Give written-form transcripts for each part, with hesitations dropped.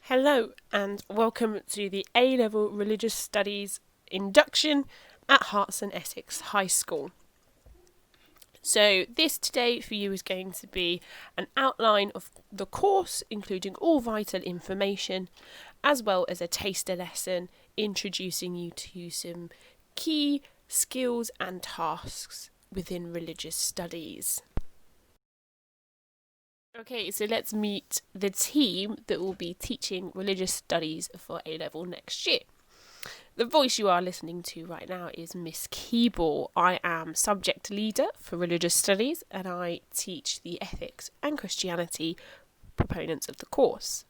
Hello and welcome to the A-Level Religious Studies Induction at Herts and Essex High School. So this today for you is going to be an outline of the course, including all vital information, as well as a taster lesson introducing you to some key skills and tasks within religious studies. Okay, so let's meet the team that will be teaching religious studies for A-Level next year. The voice you are listening to right now is Miss Keeble. I am subject leader for religious studies and I teach the ethics and Christianity proponents of the course.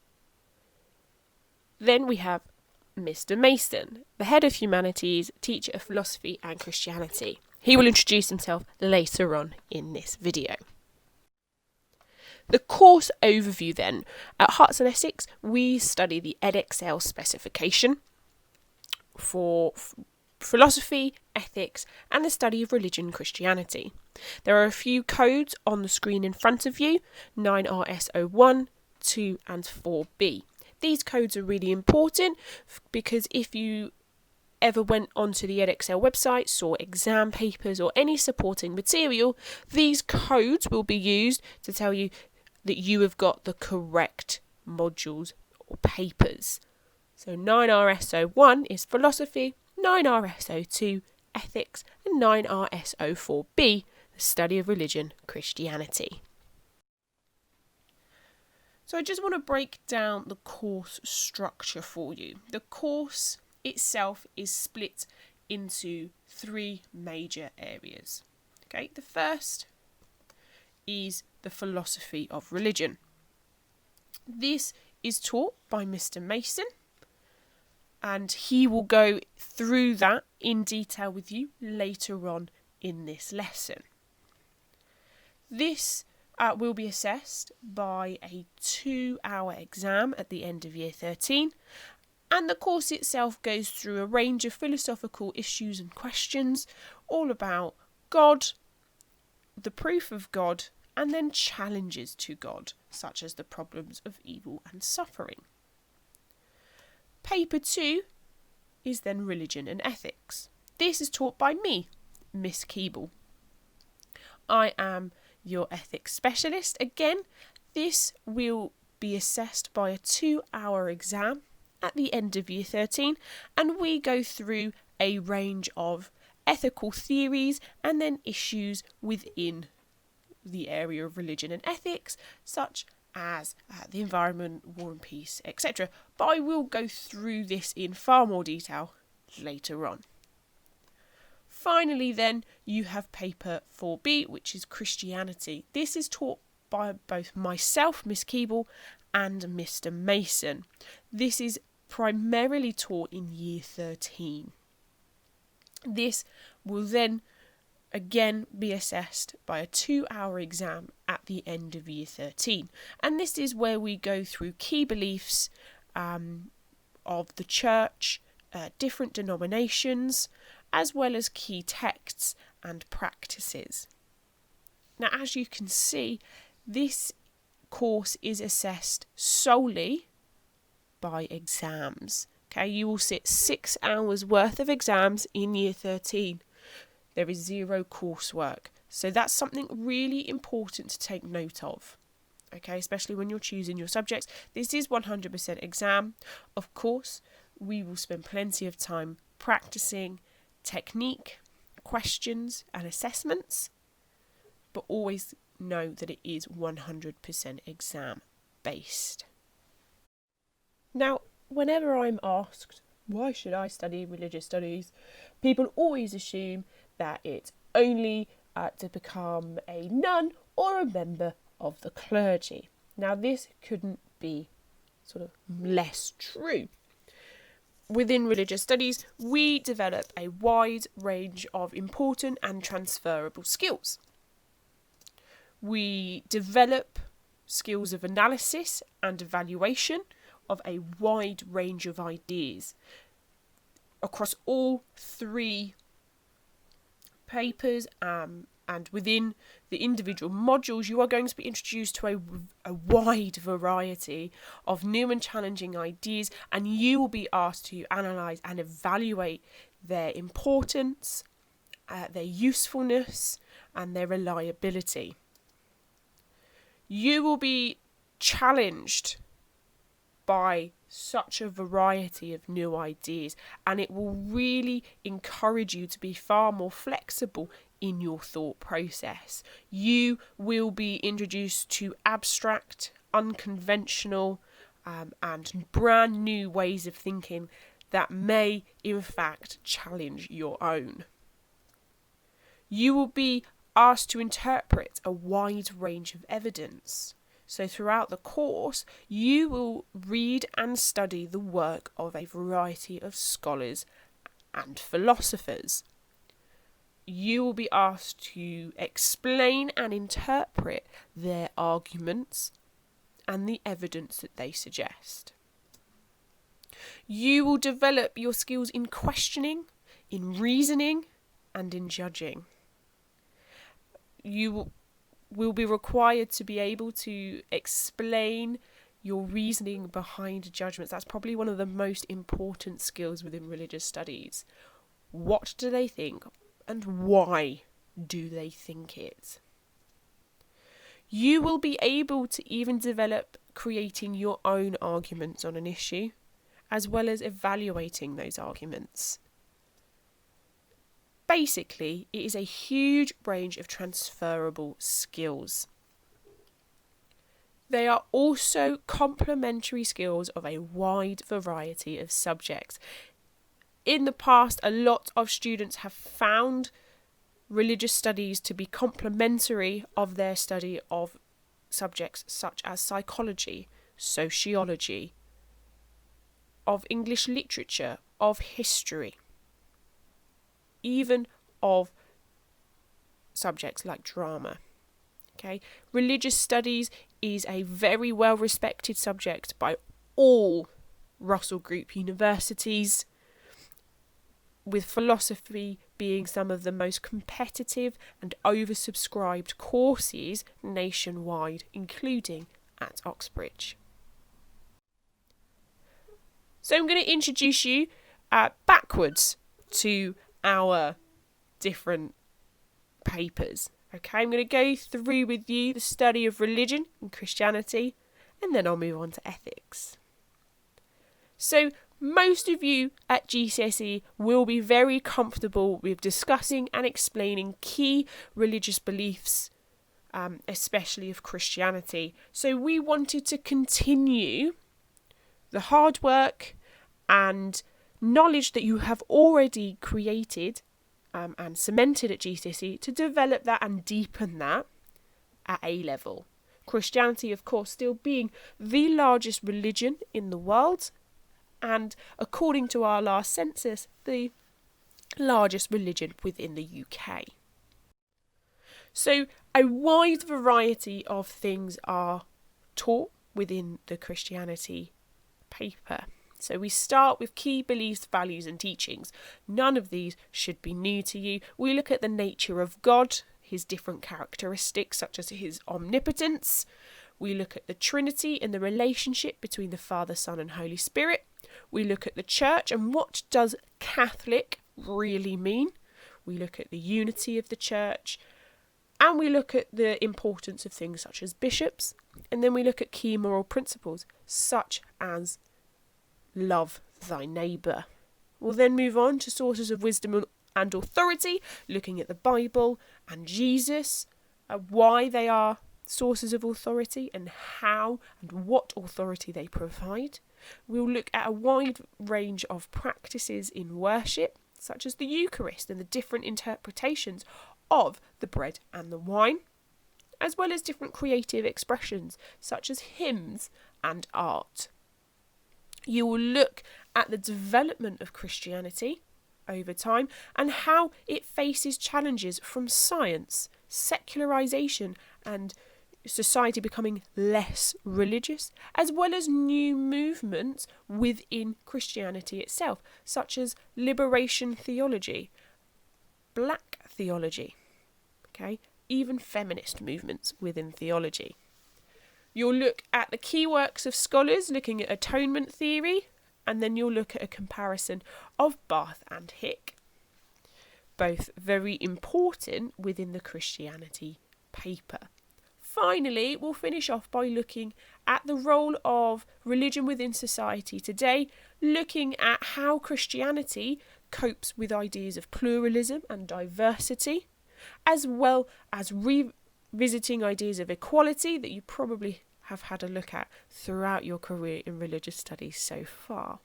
Then we have Mr. Mason, the head of humanities, teacher of philosophy and Christianity. He will introduce himself later on in this video. The course overview then. At Herts and Essex, we study the EdXL specification for philosophy, ethics, and the study of religion and Christianity. There are a few codes on the screen in front of you, 9RS01, 2 and 4B. These codes are really important because if you ever went onto the EdXL website, saw exam papers or any supporting material, these codes will be used to tell you that you have got the correct modules or papers. So 9RS01 is philosophy, 9RS02 ethics, and 9RS04B the study of religion, Christianity. So I just want to break down the course structure for you. The course itself is split into three major areas. Okay, the first is the philosophy of religion. This is taught by Mr. Mason, and he will go through that in detail with you later on in this lesson. This will be assessed by a 2-hour exam at the end of year 13, and the course itself goes through a range of philosophical issues and questions all about God, the proof of God, and then challenges to God, such as the problems of evil and suffering. Paper 2 is then religion and ethics. This is taught by me, Miss Keeble. I am your ethics specialist. Again, this will be assessed by a 2-hour exam at the end of year 13, and we go through a range of ethical theories and then issues within the area of religion and ethics, such as the environment, war and peace, etc. But I will go through this in far more detail later on. Finally then, you have paper 4B, which is Christianity. This is taught by both myself, Miss Keeble, and Mr. Mason. This is primarily taught in year 13. This will then again be assessed by a 2-hour exam at the end of year 13. And this is where we go through key beliefs of the church, different denominations, as well as key texts and practices. Now, as you can see, this course is assessed solely by exams. Okay, you will sit 6 hours worth of exams in year 13. There is 0 coursework. So that's something really important to take note of. Okay, especially when you're choosing your subjects. This is 100% exam. Of course, we will spend plenty of time practicing technique, questions and assessments, but always know that it is 100% exam based. Now, whenever I'm asked, why should I study religious studies? People always assume that it's only to become a nun or a member of the clergy. Now, this couldn't be sort of less true. Within religious studies, we develop a wide range of important and transferable skills. We develop skills of analysis and evaluation of a wide range of ideas across all 3 papers And within the individual modules, you are going to be introduced to a wide variety of new and challenging ideas, and you will be asked to analyse and evaluate their importance, their usefulness, and their reliability. You will be challenged by such a variety of new ideas, and it will really encourage you to be far more flexible in your thought process. You will be introduced to abstract, unconventional, and brand new ways of thinking that may in fact challenge your own. You will be asked to interpret a wide range of evidence. So throughout the course, you will read and study the work of a variety of scholars and philosophers. You will be asked to explain and interpret their arguments and the evidence that they suggest. You will develop your skills in questioning, in reasoning, and in judging. You will be required to be able to explain your reasoning behind judgments. That's probably one of the most important skills within religious studies. What do they think, and why do they think it? You will be able to even develop creating your own arguments on an issue, as well as evaluating those arguments. Basically, it is a huge range of transferable skills. They are also complementary skills of a wide variety of subjects. In the past, a lot of students have found religious studies to be complementary of their study of subjects such as psychology, sociology, of English literature, of history, even of subjects like drama. Okay, religious studies is a very well respected subject by all Russell Group universities, with philosophy being some of the most competitive and oversubscribed courses nationwide, including at Oxbridge. So I'm going to introduce you backwards to our different papers. Okay, I'm going to go through with you the study of religion and Christianity, and then I'll move on to ethics. So most of you at GCSE will be very comfortable with discussing and explaining key religious beliefs, especially of Christianity. So we wanted to continue the hard work and knowledge that you have already created and cemented at GCSE, to develop that and deepen that at A level. Christianity, of course, still being the largest religion in the world, and according to our last census, the largest religion within the UK. So a wide variety of things are taught within the Christianity paper. So we start with key beliefs, values and teachings. None of these should be new to you. We look at the nature of God, his different characteristics such as his omnipotence. We look at the Trinity and the relationship between the Father, Son and Holy Spirit. We look at the Church and what does Catholic really mean. We look at the unity of the Church, and we look at the importance of things such as bishops. And then we look at key moral principles such as love thy neighbour. We'll then move on to sources of wisdom and authority, looking at the Bible and Jesus, why they are sources of authority and how and what authority they provide. We'll look at a wide range of practices in worship, such as the Eucharist and the different interpretations of the bread and the wine, as well as different creative expressions, such as hymns and art. You will look at the development of Christianity over time and how it faces challenges from science, secularisation and society becoming less religious, as well as new movements within Christianity itself, such as liberation theology, black theology, okay, even feminist movements within theology. You'll look at the key works of scholars looking at atonement theory, and then you'll look at a comparison of Barth and Hick, both very important within the Christianity paper. Finally, we'll finish off by looking at the role of religion within society today, looking at how Christianity copes with ideas of pluralism and diversity, as well as revisiting ideas of equality that you probably have had a look at throughout your career in religious studies so far.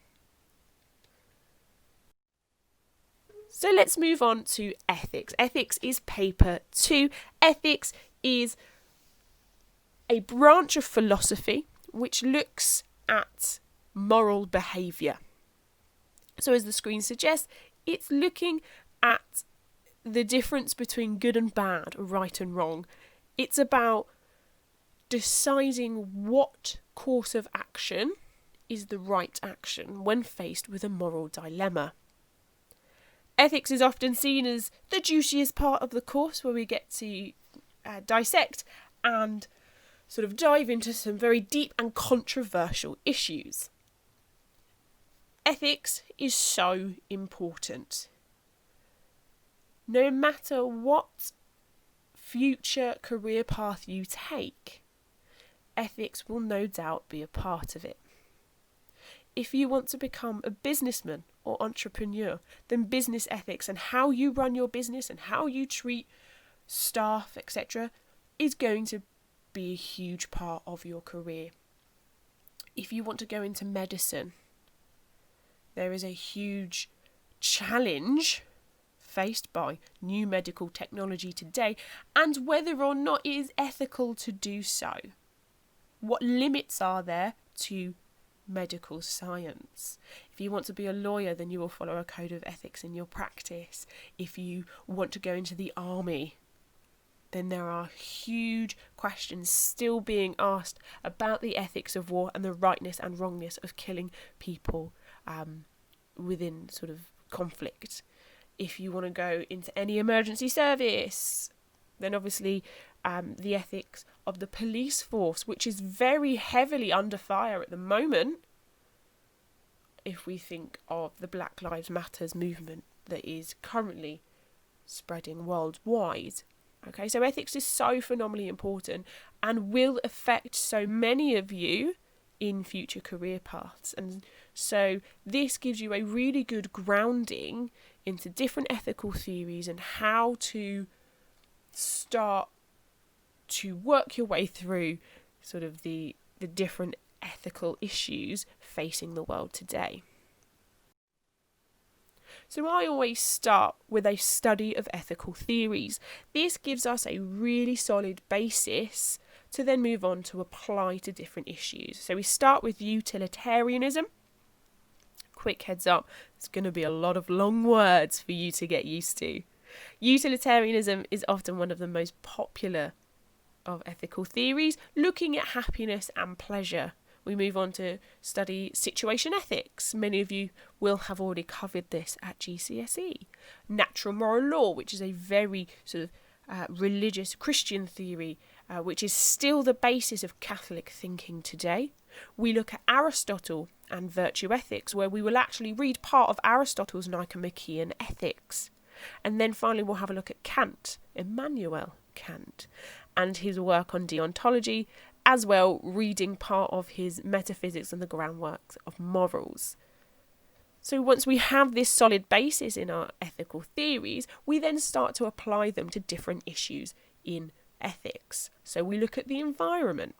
So let's move on to ethics. Ethics is paper 2. Ethics is a branch of philosophy which looks at moral behaviour. So as the screen suggests, it's looking at the difference between good and bad, right and wrong. It's about deciding what course of action is the right action when faced with a moral dilemma. Ethics is often seen as the juiciest part of the course, where we get to dissect and sort of dive into some very deep and controversial issues. Ethics is so important. No matter what future career path you take, ethics will no doubt be a part of it. If you want to become a businessman or entrepreneur, then business ethics and how you run your business and how you treat staff, etc., is going to be a huge part of your career. If you want to go into medicine, there is a huge challenge faced by new medical technology today, and whether or not it is ethical to do so. What limits are there to medical science? If you want to be a lawyer, then you will follow a code of ethics in your practice. If you want to go into the army, then there are huge questions still being asked about the ethics of war and the rightness and wrongness of killing people within sort of conflict. If you want to go into any emergency service, then obviously the ethics of the police force, which is very heavily under fire at the moment, if we think of the Black Lives Matters movement that is currently spreading worldwide. Okay, so ethics is so phenomenally important and will affect so many of you in future career paths. And so this gives you a really good grounding into different ethical theories and how to start to work your way through sort of the different ethical issues facing the world today. So I always start with a study of ethical theories. This gives us a really solid basis to then move on to apply to different issues. So we start with utilitarianism. Quick heads up, it's going to be a lot of long words for you to get used to. Utilitarianism is often one of the most popular of ethical theories, looking at happiness and pleasure. We move on to study situation ethics. Many of you will have already covered this at GCSE. Natural moral law, which is a very sort of religious Christian theory, which is still the basis of Catholic thinking today. We look at Aristotle and virtue ethics, where we will actually read part of Aristotle's Nicomachean Ethics. And then finally we'll have a look at Kant, Immanuel Kant, and his work on deontology, as well reading part of his metaphysics and the groundwork of morals. So once we have this solid basis in our ethical theories, we then start to apply them to different issues in ethics. So we look at the environment.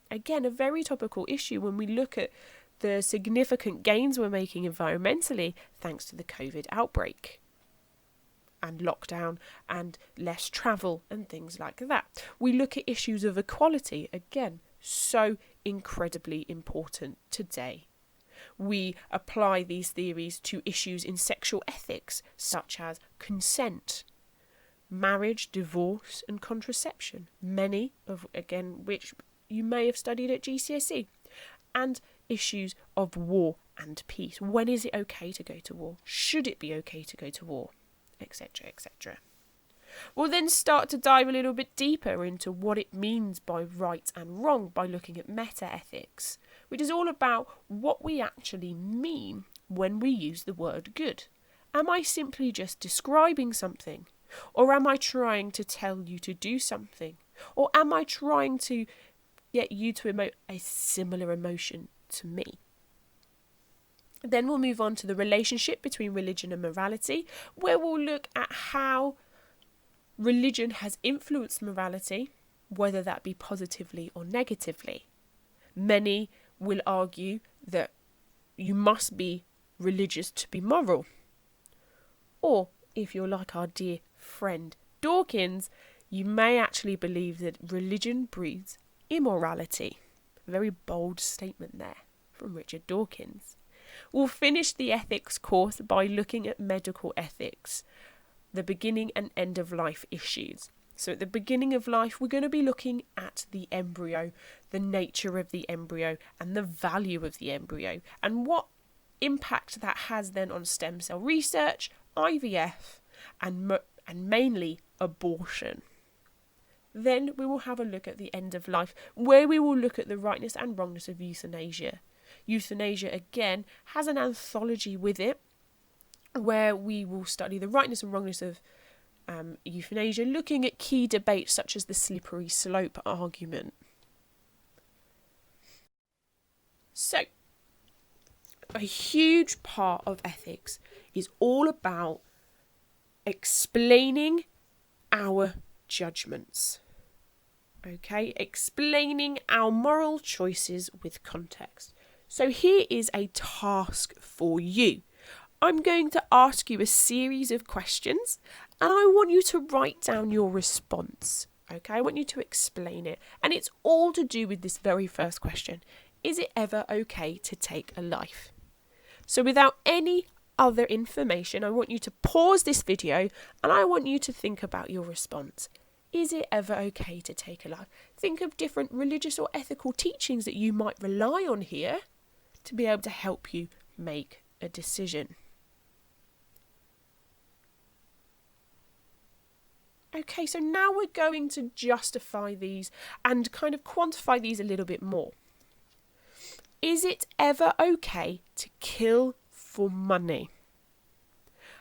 Again, a very topical issue when we look at the significant gains we're making environmentally thanks to the COVID outbreak and lockdown and less travel and things like that. We look at issues of equality, again, so incredibly important today. We apply these theories to issues in sexual ethics, such as consent, marriage, divorce and contraception, many of, again, which you may have studied at GCSE, and issues of war and peace. When is it okay to go to war? Should it be okay to go to war? Etc., etc. We'll then start to dive a little bit deeper into what it means by right and wrong by looking at meta-ethics, which is all about what we actually mean when we use the word good. Am I simply just describing something? Or am I trying to tell you to do something? Or am I trying to get you to emote a similar emotion to me? Then we'll move on to the relationship between religion and morality, where we'll look at how religion has influenced morality, whether that be positively or negatively. Many will argue that you must be religious to be moral. Or, if you're like our dear friend Dawkins, you may actually believe that religion breeds immorality. A very bold statement there from Richard Dawkins. We'll finish the ethics course by looking at medical ethics, the beginning and end of life issues. So at the beginning of life, we're going to be looking at the embryo, the nature of the embryo, and the value of the embryo, and what impact that has then on stem cell research, IVF, and mainly abortion. Then we will have a look at the end of life, where we will look at the rightness and wrongness of euthanasia. Euthanasia, again, has an anthology with it, where we will study the rightness and wrongness of euthanasia, looking at key debates such as the slippery slope argument. So, a huge part of ethics is all about explaining our judgments. Okay, explaining our moral choices with context. So here is a task for you. I'm going to ask you a series of questions and I want you to write down your response. Okay, I want you to explain it. And it's all to do with this very first question. Is it ever okay to take a life? So without any other information, I want you to pause this video and I want you to think about your response. Is it ever okay to take a life? Think of different religious or ethical teachings that you might rely on here to be able to help you make a decision. Okay, so now we're going to justify these and kind of quantify these a little bit more. Is it ever okay to kill for money?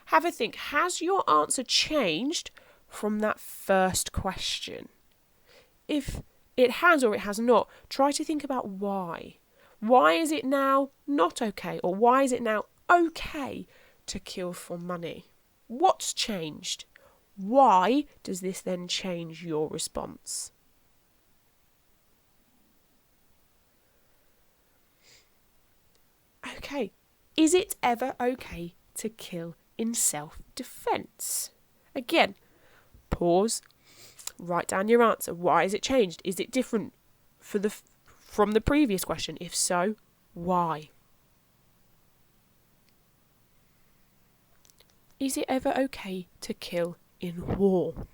Have a think. Has your answer changed from that first question? If it has or it has not, try to think about why. Why is it now not okay? Or why is it now okay to kill for money? What's changed? Why does this then change your response? Okay, is it ever okay to kill in self-defense? Again, pause, write down your answer. Why has it changed? Is it different from the previous question? If so, why? Is it ever okay to kill in war?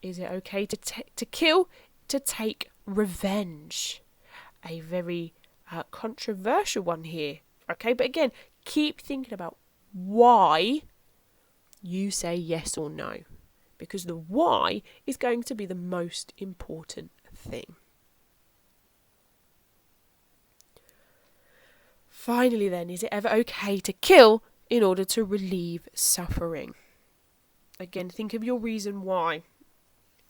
Is it okay to kill to take revenge? A very controversial one here. Okay, but again, keep thinking about why you say yes or no, because the why is going to be the most important thing. Finally then, is it ever okay to kill in order to relieve suffering? Again, think of your reason why.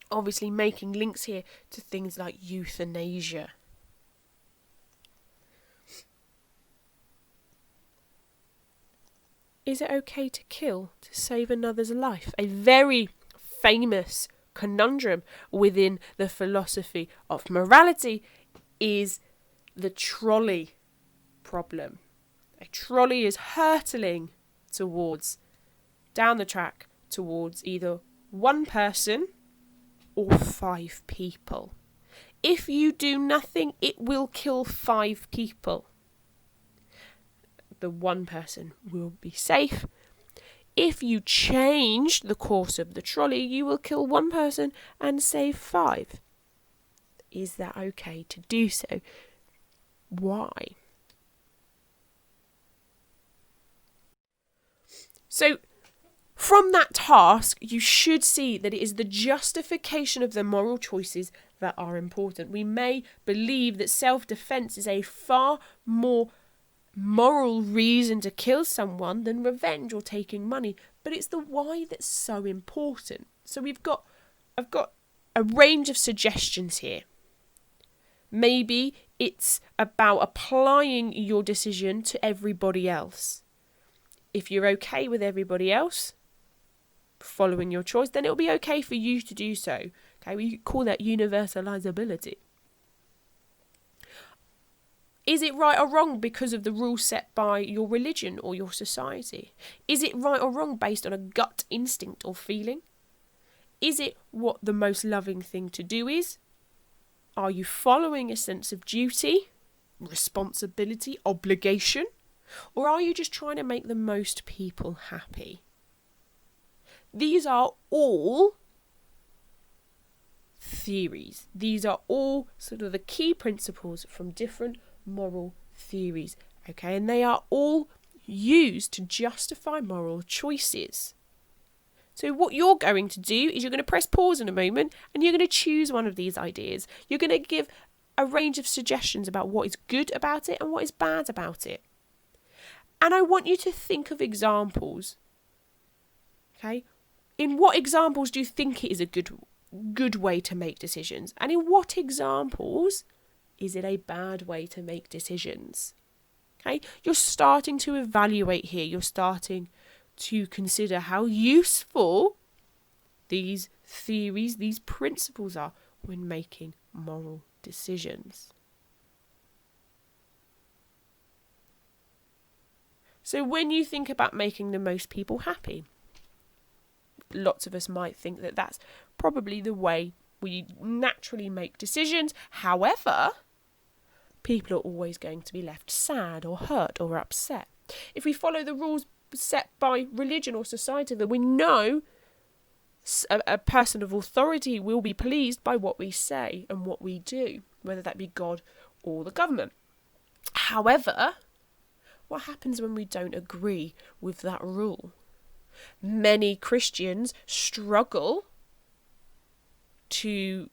Obviously making links here to things like euthanasia. Is it okay to kill to save another's life? A very famous conundrum within the philosophy of morality is the trolley problem. A trolley is hurtling down the track towards either one person or 5 people. If you do nothing, it will kill 5 people. The one person will be safe. If you change the course of the trolley, you will kill 1 person and save 5. Is that okay to do so? Why? So from that task, you should see that it is the justification of the moral choices that are important. We may believe that self-defense is a far more moral reason to kill someone than revenge or taking money, but it's the why that's so important. So I've got a range of suggestions here. Maybe it's about applying your decision to everybody else. If you're okay with everybody else following your choice, then it'll be okay for you to do so. Okay, we call that universalizability. Is it right or wrong because of the rules set by your religion or your society? Is it right or wrong based on a gut instinct or feeling? Is it what the most loving thing to do is? Are you following a sense of duty, responsibility, obligation? Or are you just trying to make the most people happy? These are all theories. These are all sort of the key principles from different moral theories, okay? And they are all used to justify moral choices. So what you're going to do is you're going to press pause in a moment and you're going to choose one of these ideas. You're going to give a range of suggestions about what is good about it and what is bad about it. And I want you to think of examples, okay? In what examples do you think it is a good way to make decisions? And in what examples is it a bad way to make decisions? Okay, you're starting to evaluate here. You're starting to consider how useful these theories, these principles are when making moral decisions. So when you think about making the most people happy, lots of us might think that that's probably the way we naturally make decisions. However, people are always going to be left sad or hurt or upset. If we follow the rules set by religion or society, that we know a person of authority will be pleased by what we say and what we do, whether that be God or the government. However, what happens when we don't agree with that rule? Many Christians struggle to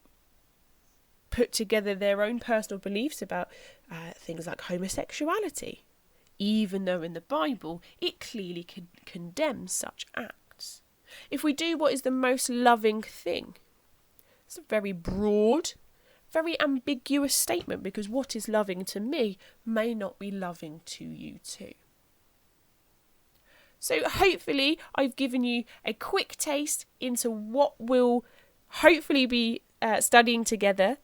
put together their own personal beliefs about things like homosexuality, even though in the Bible it clearly condemns such acts. If we do what is the most loving thing, it's a very broad, very ambiguous statement, because what is loving to me may not be loving to you too. So hopefully I've given you a quick taste into what we'll hopefully be studying together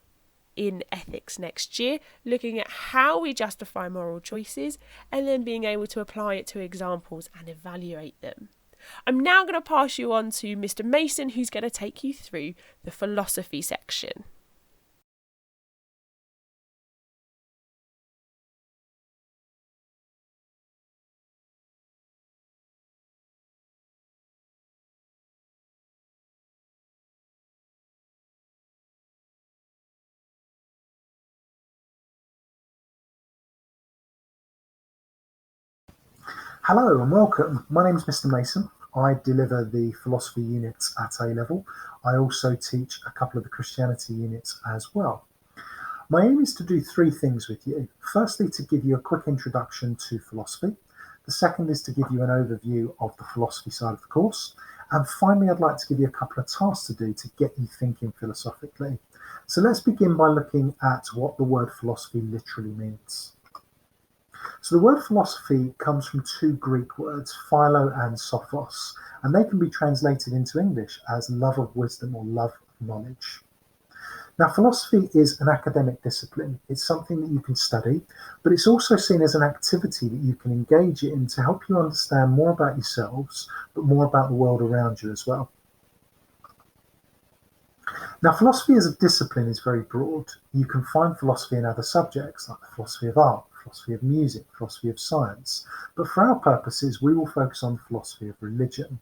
in ethics next year, looking at how we justify moral choices and then being able to apply it to examples and evaluate them. I'm now going to pass you on to Mr. Mason, who's going to take you through the philosophy section. Hello and welcome. My name is Mr. Mason. I deliver the philosophy units at A level. I also teach a couple of the Christianity units as well. My aim is to do three things with you. Firstly, to give you a quick introduction to philosophy. The second is to give you an overview of the philosophy side of the course. And finally, I'd like to give you a couple of tasks to do to get you thinking philosophically. So let's begin by looking at what the word philosophy literally means. So the word philosophy comes from two Greek words, philo and sophos, and they can be translated into English as love of wisdom or love of knowledge. Now, philosophy is an academic discipline. It's something that you can study, but it's also seen as an activity that you can engage in to help you understand more about yourselves, but more about the world around you as well. Now, philosophy as a discipline is very broad. You can find philosophy in other subjects, like the philosophy of art, philosophy of music, philosophy of science. But for our purposes, we will focus on the philosophy of religion.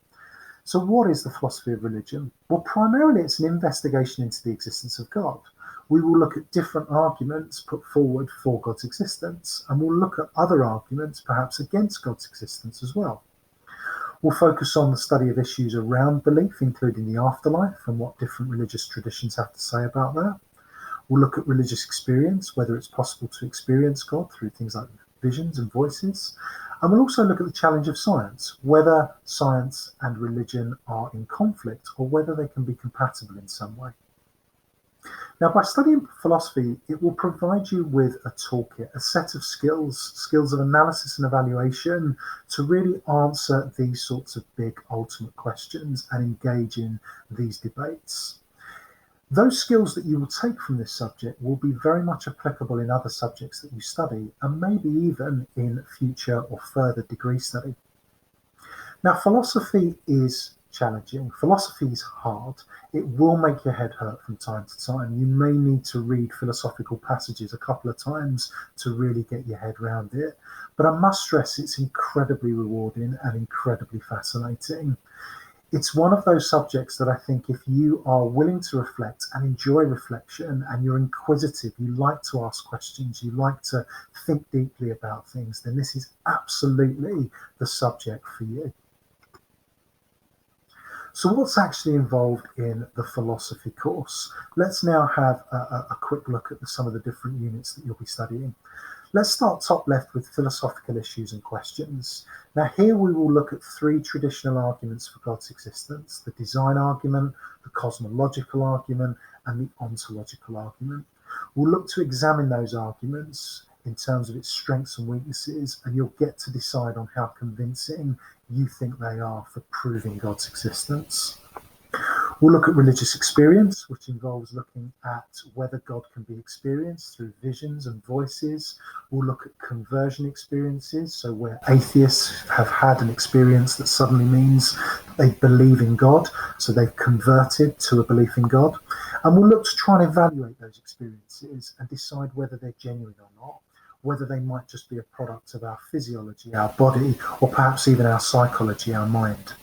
So what is the philosophy of religion? Well, primarily it's an investigation into the existence of God. We will look at different arguments put forward for God's existence, and we'll look at other arguments perhaps against God's existence as well. We'll focus on the study of issues around belief, including the afterlife and what different religious traditions have to say about that. We'll look at religious experience, whether it's possible to experience God through things like visions and voices. And we'll also look at the challenge of science, whether science and religion are in conflict or whether they can be compatible in some way. Now, by studying philosophy, it will provide you with a toolkit, a set of skills of analysis and evaluation to really answer these sorts of big ultimate questions and engage in these debates. Those skills that you will take from this subject will be very much applicable in other subjects that you study, and maybe even in future or further degree study. Now, philosophy is challenging. Philosophy is hard. It will make your head hurt from time to time. You may need to read philosophical passages a couple of times to really get your head around it. But I must stress it's incredibly rewarding and incredibly fascinating. It's one of those subjects that I think if you are willing to reflect and enjoy reflection and you're inquisitive, you like to ask questions, you like to think deeply about things, then this is absolutely the subject for you. So what's actually involved in the philosophy course? Let's now have a quick look at some of the different units that you'll be studying. Let's start top left with philosophical issues and questions. Now here we will look at three traditional arguments for God's existence: the design argument, the cosmological argument, and the ontological argument. We'll look to examine those arguments in terms of its strengths and weaknesses, and you'll get to decide on how convincing you think they are for proving God's existence. We'll look at religious experience, which involves looking at whether God can be experienced through visions and voices. We'll look at conversion experiences, so where atheists have had an experience that suddenly means they believe in God, so they've converted to a belief in God. And we'll look to try and evaluate those experiences and decide whether they're genuine or not, whether they might just be a product of our physiology, our body, or perhaps even our psychology, our mind.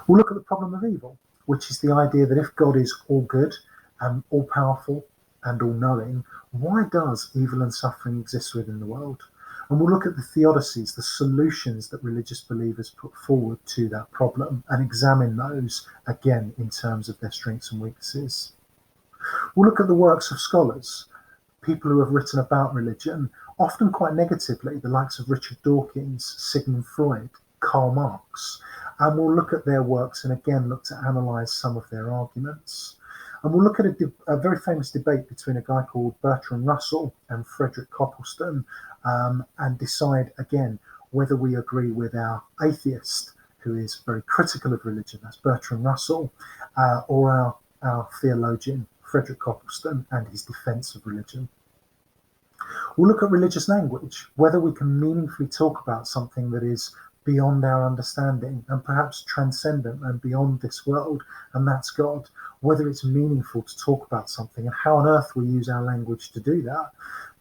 We'll look at the problem of evil, which is the idea that if God is all good and all powerful and all knowing, why does evil and suffering exist within the world? And we'll look at the theodicies, the solutions that religious believers put forward to that problem, and examine those again in terms of their strengths and weaknesses. We'll look at the works of scholars, people who have written about religion, often quite negatively, the likes of Richard Dawkins, Sigmund Freud, Karl Marx. And we'll look at their works and again look to analyse some of their arguments. And we'll look at a very famous debate between a guy called Bertrand Russell and Frederick Copleston, and decide again whether we agree with our atheist, who is very critical of religion, that's Bertrand Russell, or our theologian, Frederick Copleston, and his defence of religion. We'll look at religious language, whether we can meaningfully talk about something that is beyond our understanding and perhaps transcendent and beyond this world, and that's God, whether it's meaningful to talk about something and how on earth we use our language to do that.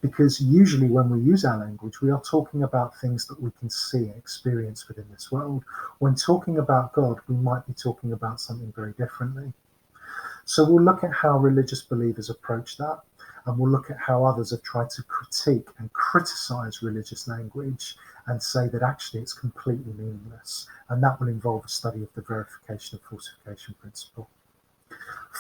Because usually when we use our language, we are talking about things that we can see and experience within this world. When talking about God, we might be talking about something very differently. So we'll look at how religious believers approach that, and we'll look at how others have tried to critique and criticize religious language and say that actually it's completely meaningless. And that will involve a study of the verification and falsification principle.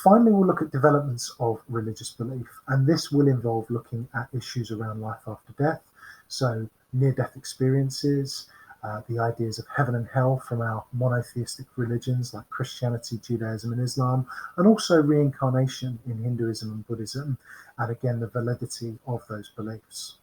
Finally, we'll look at developments of religious belief, and this will involve looking at issues around life after death, so near-death experiences, the ideas of heaven and hell from our monotheistic religions like Christianity, Judaism, and Islam, and also reincarnation in Hinduism and Buddhism, and again, the validity of those beliefs.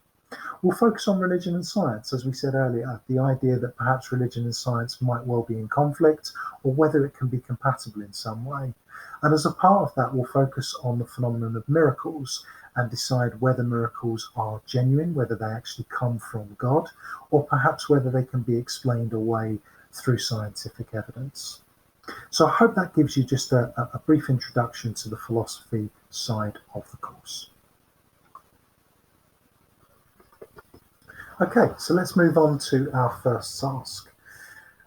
We'll focus on religion and science, as we said earlier, the idea that perhaps religion and science might well be in conflict, or whether it can be compatible in some way. And as a part of that, we'll focus on the phenomenon of miracles and decide whether miracles are genuine, whether they actually come from God, or perhaps whether they can be explained away through scientific evidence. So I hope that gives you just a brief introduction to the philosophy side of the course. Okay, so let's move on to our first task.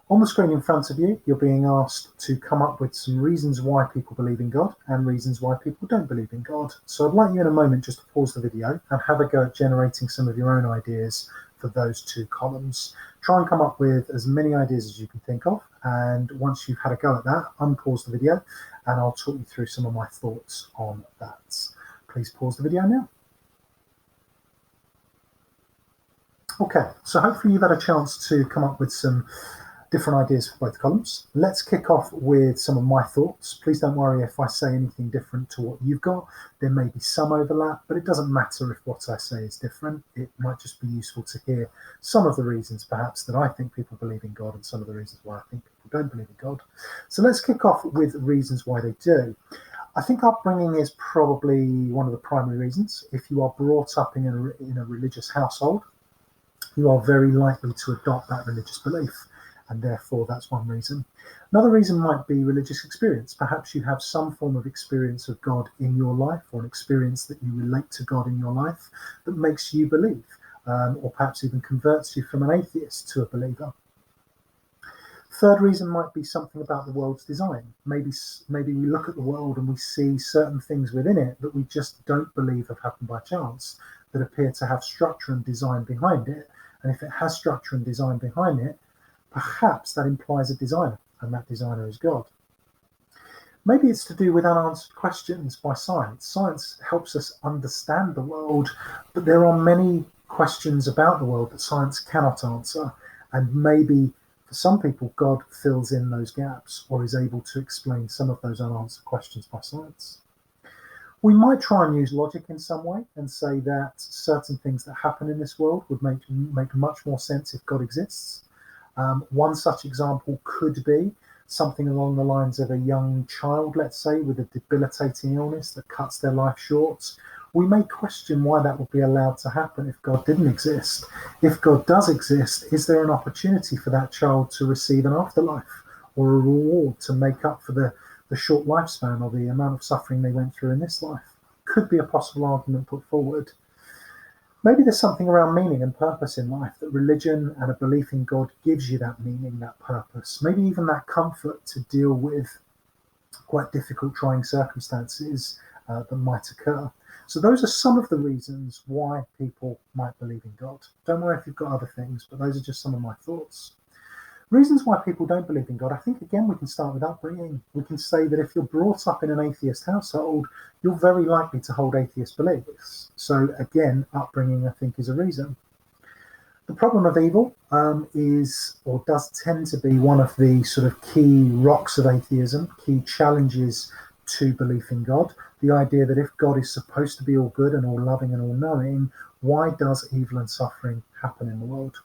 On the screen in front of you, you're being asked to come up with some reasons why people believe in God and reasons why people don't believe in God. So I'd like you in a moment just to pause the video and have a go at generating some of your own ideas for those two columns. Try and come up with as many ideas as you can think of, and once you've had a go at that, unpause the video and I'll talk you through some of my thoughts on that. Please pause the video now. Okay, so hopefully you've had a chance to come up with some different ideas for both columns. Let's kick off with some of my thoughts. Please don't worry if I say anything different to what you've got. There may be some overlap, but it doesn't matter if what I say is different. It might just be useful to hear some of the reasons perhaps that I think people believe in God and some of the reasons why I think people don't believe in God. So let's kick off with reasons why they do. I think upbringing is probably one of the primary reasons. If you are brought up in a religious household, you are very likely to adopt that religious belief. And therefore, that's one reason. Another reason might be religious experience. Perhaps you have some form of experience of God in your life, or an experience that you relate to God in your life that makes you believe, or perhaps even converts you from an atheist to a believer. Third reason might be something about the world's design. Maybe we look at the world and we see certain things within it that we just don't believe have happened by chance, that appear to have structure and design behind it. And if it has structure and design behind it, perhaps that implies a designer, and that designer is God. Maybe it's to do with unanswered questions by science. Science helps us understand the world, but there are many questions about the world that science cannot answer, and maybe for some people God fills in those gaps or is able to explain some of those unanswered questions by science. We might try and use logic in some way and say that certain things that happen in this world would make much more sense if God exists. One such example could be something along the lines of a young child, let's say, with a debilitating illness that cuts their life short. We may question why that would be allowed to happen if God didn't exist. If God does exist, is there an opportunity for that child to receive an afterlife or a reward to make up for the short lifespan or the amount of suffering they went through in this life? Could be a possible argument put forward. Maybe there's something around meaning and purpose in life, that religion and a belief in God gives you that meaning, that purpose, maybe even that comfort to deal with quite difficult, trying circumstances that might occur. So those are some of the reasons why people might believe in God. Don't worry if you've got other things, but those are just some of my thoughts. Reasons why people don't believe in God. I think, again, we can start with upbringing. We can say that if you're brought up in an atheist household, you're very likely to hold atheist beliefs. So, again, upbringing, I think, is a reason. The problem of evil is, or does tend to be, one of the sort of key rocks of atheism, key challenges to belief in God. The idea that if God is supposed to be all good and all loving and all knowing, why does evil and suffering happen in the world?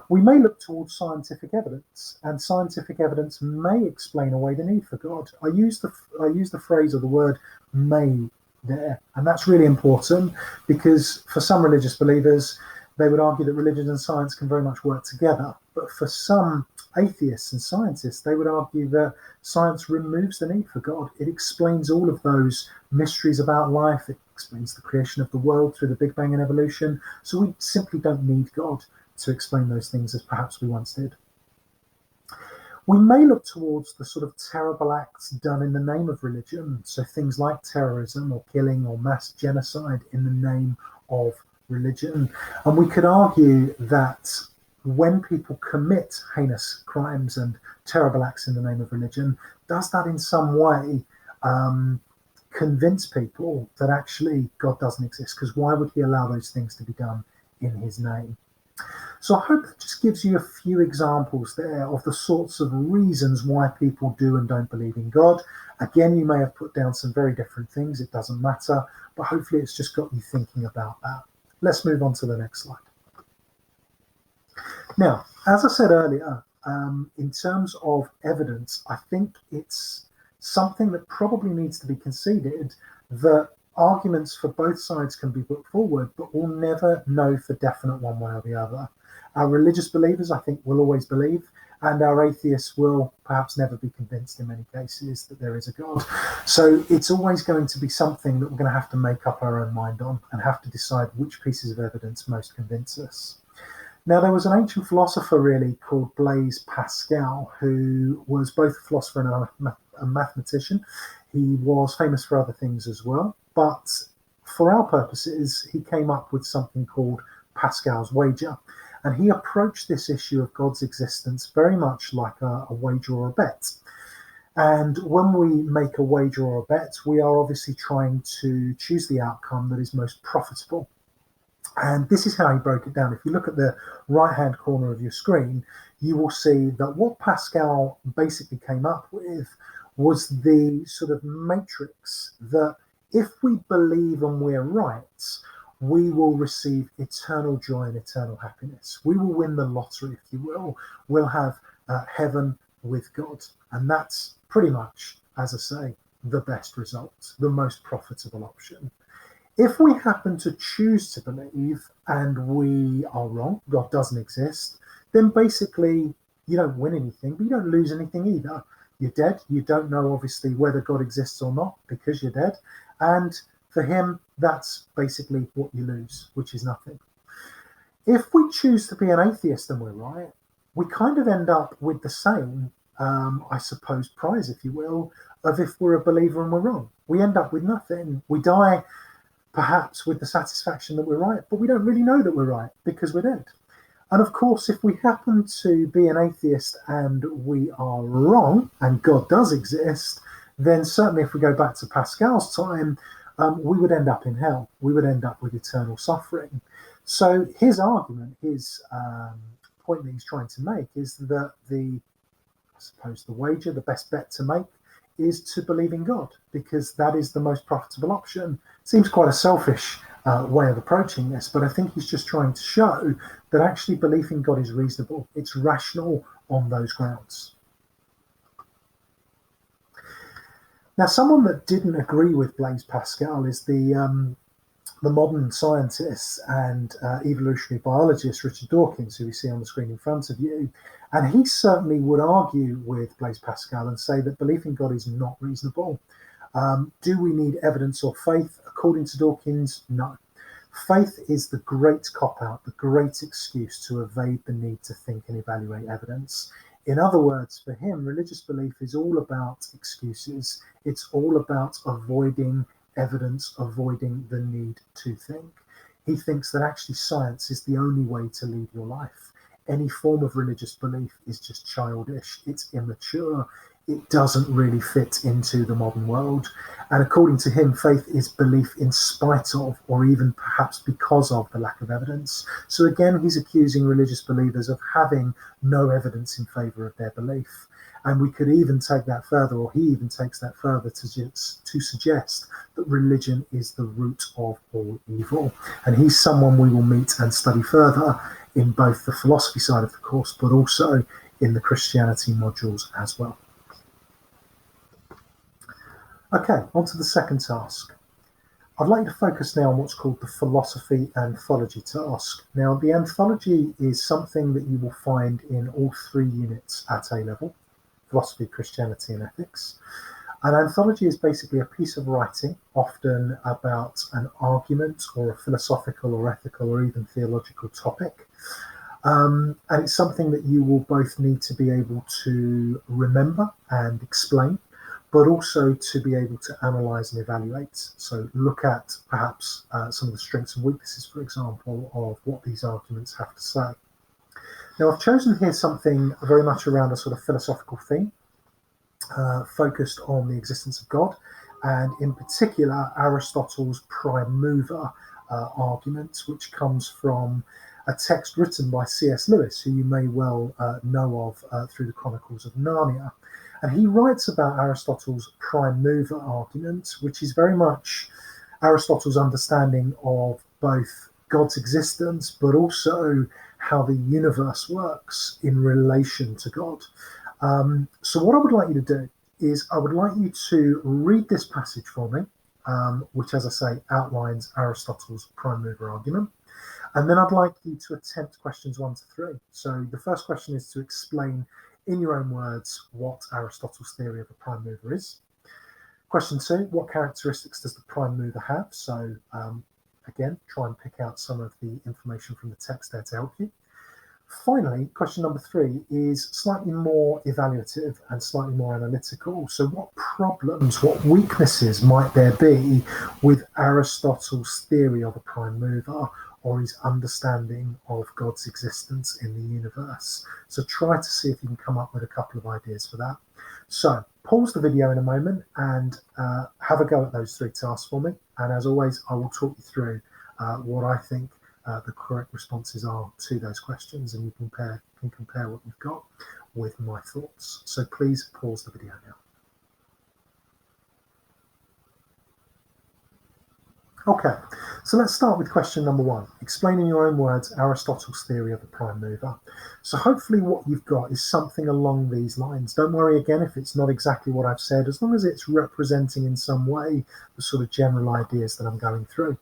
We may look towards scientific evidence, and scientific evidence may explain away the need for God. I use the phrase or the word may there, and that's really important because for some religious believers, they would argue that religion and science can very much work together. But for some atheists and scientists, they would argue that science removes the need for God. It explains all of those mysteries about life. It explains the creation of the world through the Big Bang and evolution. So we simply don't need God to explain those things as perhaps we once did. We may look towards the sort of terrible acts done in the name of religion, so things like terrorism or killing or mass genocide in the name of religion. And we could argue that when people commit heinous crimes and terrible acts in the name of religion, does that in some way convince people that actually God doesn't exist? Because why would he allow those things to be done in his name? So I hope that just gives you a few examples there of the sorts of reasons why people do and don't believe in God. Again, you may have put down some very different things. It doesn't matter, but hopefully it's just got you thinking about that. Let's move on to the next slide. Now, as I said earlier, in terms of evidence, I think it's something that probably needs to be conceded that arguments for both sides can be put forward, but we'll never know for definite one way or the other. Our religious believers, I think, will always believe, and our atheists will perhaps never be convinced in many cases that there is a God. So it's always going to be something that we're going to have to make up our own mind on and have to decide which pieces of evidence most convince us. Now, there was an ancient philosopher really called Blaise Pascal, who was both a philosopher and a mathematician. He was famous for other things as well, but for our purposes, he came up with something called Pascal's wager. And he approached this issue of God's existence very much like a wager or a bet. And when we make a wager or a bet, we are obviously trying to choose the outcome that is most profitable. And this is how he broke it down. If you look at the right-hand corner of your screen, you will see that what Pascal basically came up with was the sort of matrix that if we believe and we're right, we will receive eternal joy and eternal happiness. We will win the lottery, if you will. We'll have heaven with God. And that's pretty much, as I say, the best result, the most profitable option. If we happen to choose to believe and we are wrong, God doesn't exist, then basically you don't win anything, but you don't lose anything either. You're dead. You don't know, obviously, whether God exists or not because you're dead. And for him, that's basically what you lose, which is nothing. If we choose to be an atheist and we're right, we kind of end up with the same, I suppose, prize, if you will, of if we're a believer and we're wrong. We end up with nothing. We die perhaps with the satisfaction that we're right, but we don't really know that we're right because we're dead. And of course, if we happen to be an atheist and we are wrong and God does exist, then certainly if we go back to Pascal's time, we would end up in hell. We would end up with eternal suffering. So his argument, his point that he's trying to make is that I suppose the wager, the best bet to make is to believe in God because that is the most profitable option. Seems quite a selfish way of approaching this, but I think he's just trying to show that actually belief in God is reasonable. It's rational on those grounds. Now, someone that didn't agree with Blaise Pascal is the modern scientist and evolutionary biologist Richard Dawkins, who we see on the screen in front of you. And he certainly would argue with Blaise Pascal and say that belief in God is not reasonable. Do we need evidence or faith? According to Dawkins, no. Faith is the great cop-out, the great excuse to evade the need to think and evaluate evidence. In other words, for him, religious belief is all about excuses. It's all about avoiding evidence, avoiding the need to think. He thinks that actually science is the only way to lead your life. Any form of religious belief is just childish, it's immature, it doesn't really fit into the modern world. And according to him, faith is belief in spite of, or even perhaps because of, the lack of evidence. So again, he's accusing religious believers of having no evidence in favour of their belief. And we could even take that further, or he even takes that further to suggest that religion is the root of all evil. And he's someone we will meet and study further in both the philosophy side of the course, but also in the Christianity modules as well. Okay, on to the second task. I'd like to focus now on what's called the philosophy anthology task. Now, the anthology is something that you will find in all 3 units at A level: philosophy, Christianity, and ethics. An anthology is basically a piece of writing, often about an argument or a philosophical or ethical or even theological topic. And it's something that you will both need to be able to remember and explain, but also to be able to analyse and evaluate. So look at perhaps some of the strengths and weaknesses, for example, of what these arguments have to say. Now, I've chosen here something very much around a sort of philosophical theme, focused on the existence of God, and in particular Aristotle's prime mover argument, which comes from a text written by C.S. Lewis, who you may well know of through the Chronicles of Narnia. And he writes about Aristotle's prime mover argument, which is very much Aristotle's understanding of both God's existence, but also how the universe works in relation to God. So what I would like you to do is I would like you to read this passage for me, which, as I say, outlines Aristotle's prime mover argument. And then I'd like you to attempt questions 1 to 3. So the first question is to explain in your own words what Aristotle's theory of a prime mover is. Question 2, what characteristics does the prime mover have? So again, try and pick out some of the information from the text there to help you. Finally, question number 3 is slightly more evaluative and slightly more analytical. So what problems, what weaknesses might there be with Aristotle's theory of a prime mover or his understanding of God's existence in the universe? So try to see if you can come up with a couple of ideas for that. So pause the video in a moment and have a go at those 3 tasks for me. And as always, I will talk you through what I think the correct responses are to those questions, and you can compare what you've got with my thoughts. So please pause the video now. Okay, so let's start with question number 1. Explain in your own words Aristotle's theory of the prime mover. So hopefully what you've got is something along these lines. Don't worry again if it's not exactly what I've said, as long as it's representing in some way the sort of general ideas that I'm going through.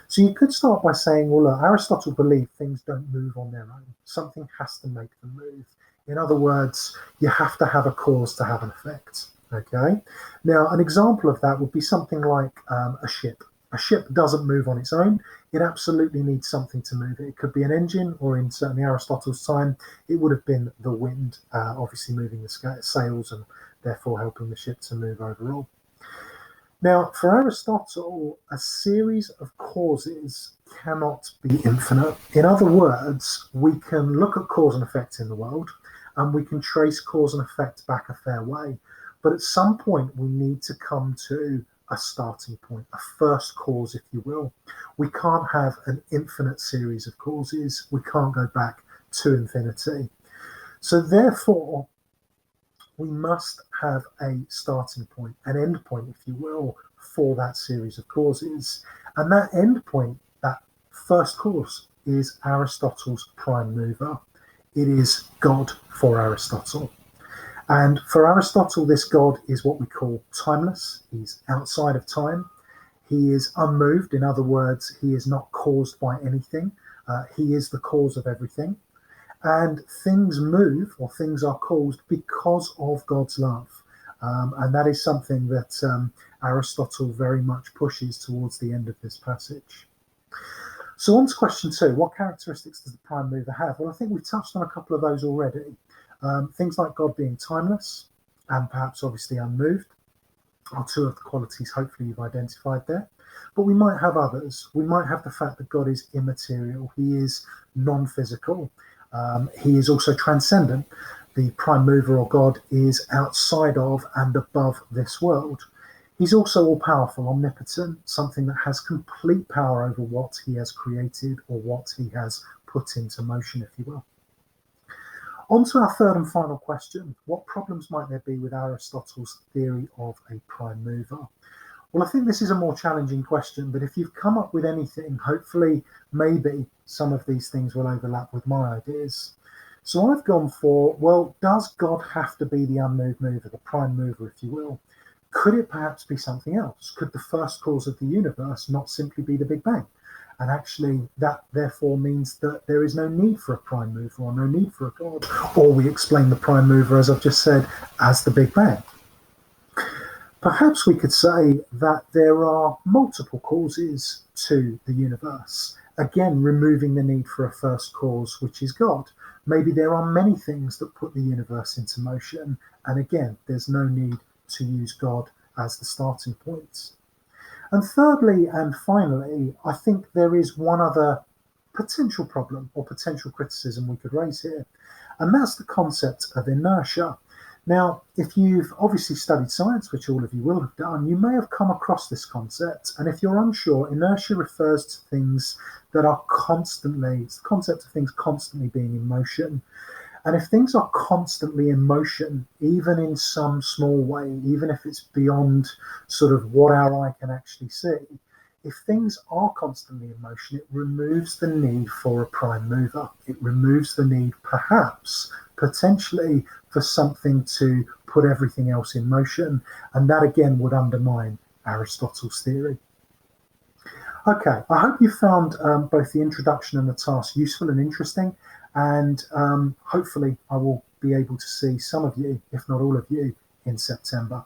So you could start by saying, well, look, Aristotle believed things don't move on their own. Something has to make them move. In other words, you have to have a cause to have an effect. Okay. Now, an example of that would be something like a ship. A ship doesn't move on its own. It absolutely needs something to move it. It could be an engine, or in certainly Aristotle's time, it would have been the wind, obviously moving the sails and therefore helping the ship to move overall. Now, for Aristotle, a series of causes cannot be infinite. In other words, we can look at cause and effect in the world, and we can trace cause and effect back a fair way. But at some point, we need to come to a starting point, a first cause, if you will. We can't have an infinite series of causes. We can't go back to infinity. So therefore, we must have a starting point, an end point, if you will, for that series of causes. And that end point, that first cause, is Aristotle's prime mover. It is God for Aristotle. And for Aristotle, this God is what we call timeless. He's outside of time. He is unmoved. In other words, he is not caused by anything. He is the cause of everything. And things move, or things are caused, because of God's love. And that is something that Aristotle very much pushes towards the end of this passage. So on to question 2. What characteristics does the prime mover have? Well, I think we've touched on a couple of those already. Things like God being timeless and perhaps obviously unmoved are 2 of the qualities hopefully you've identified there. But we might have others. We might have the fact that God is immaterial. He is non-physical. He is also transcendent. The prime mover, or God, is outside of and above this world. He's also all-powerful, omnipotent, something that has complete power over what he has created or what he has put into motion, if you will. On to our third and final question. What problems might there be with Aristotle's theory of a prime mover? Well, I think this is a more challenging question, but if you've come up with anything, hopefully, maybe some of these things will overlap with my ideas. So I've gone for, well, does God have to be the unmoved mover, the prime mover, if you will? Could it perhaps be something else? Could the first cause of the universe not simply be the Big Bang? And actually, that therefore means that there is no need for a prime mover or no need for a God. Or we explain the prime mover, as I've just said, as the Big Bang. Perhaps we could say that there are multiple causes to the universe. Again, removing the need for a first cause, which is God. Maybe there are many things that put the universe into motion. And again, there's no need to use God as the starting point. And thirdly and finally, I think there is one other potential problem or potential criticism we could raise here. And that's the concept of inertia. Now, if you've obviously studied science, which all of you will have done, you may have come across this concept. And if you're unsure, inertia refers to things that are constantly, it's the concept of things constantly being in motion. And if things are constantly in motion, even in some small way, even if it's beyond sort of what our eye can actually see, if things are constantly in motion, it removes the need for a prime mover. It removes the need, perhaps, potentially, for something to put everything else in motion. And that, again, would undermine Aristotle's theory. Okay, I hope you found both the introduction and the task useful and interesting. And hopefully I will be able to see some of you, if not all of you, in September.